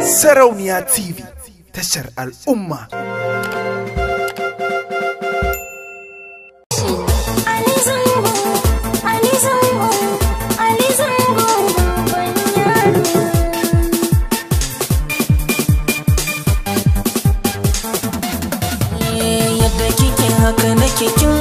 Sarauniya TV, tashar al'umma. Yadda kike haka nake kin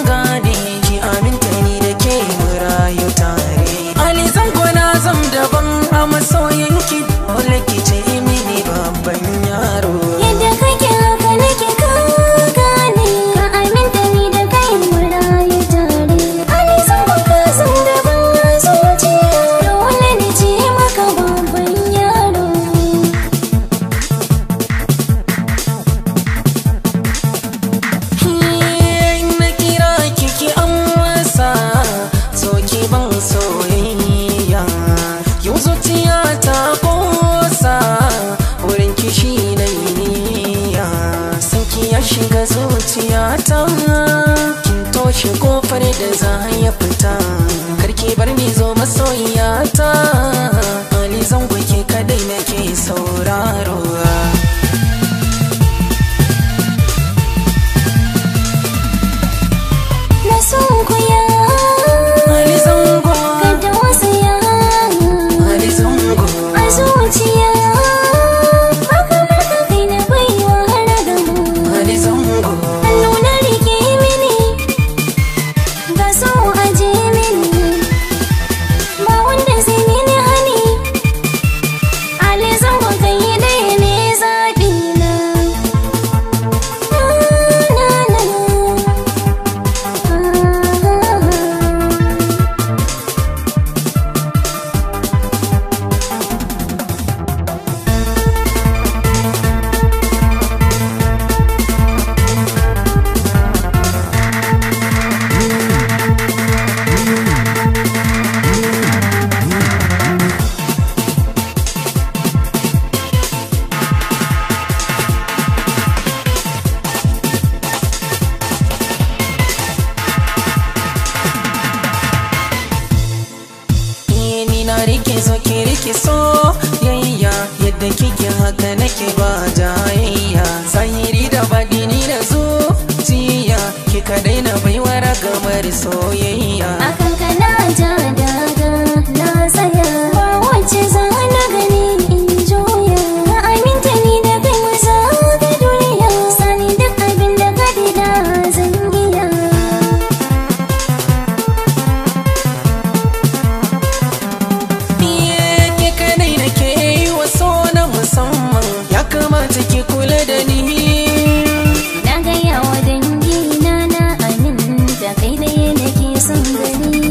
gane, ki aminta ni da ke mu rayu tare. Ali zango na zam daban a masoyinki, dole ki ce mini babban yaro. Yadda kake haka nake gane, ka aminta ni da kai mu rayu tare. Ali zango ka zam daban a zuciya, dole ni ce maka babban yaro. Na kira kiki amsa, so ki ban soyayya. Yau zuciya ta kosa, wurin kishi na niyya. Sanki ya shiga zuciyata, kin toshe kofar da za ya fita. Karki bar ni zo masoyiyata, Ali zango ke kadai nake sauraro. Na so ku ya Ali zango, kada wasu ya Ali zango, a zuciya. Haka barka kai na baiwa har da mu. Ali zango. Hannu na rike mini, ga so aje mini, ba wanda zai mini hani. Ali zango kai ɗaya ne zaɓi na. Na rike so ki rike so yayya, yadda kike haka nake ba jayayya. Zahiri da badini da zuciya, kika daina baiwa ragamar soyayya. Akan kana ja daga na tsaya, ba wacce za na gani in juya. Ka aminta ni da kai mu zaga duniya, sani duk abin da ka dida zan iya. Ke kadai nake yi wa so na musamman, ya kamata ki kula da ni. Na gaya wa dangina na aminta, kai ɗaya nake son gani.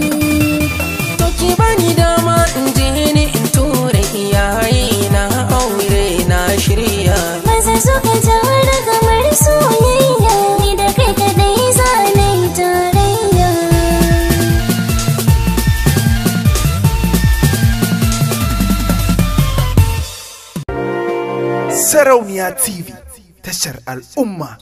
To ki bani dama in je ni in tura iyaye na, aure na shirya. Maza suka tara kamar soyayya, ni da kai kadai za na yi tarayya. Sarauniya TV, tashar al'umma.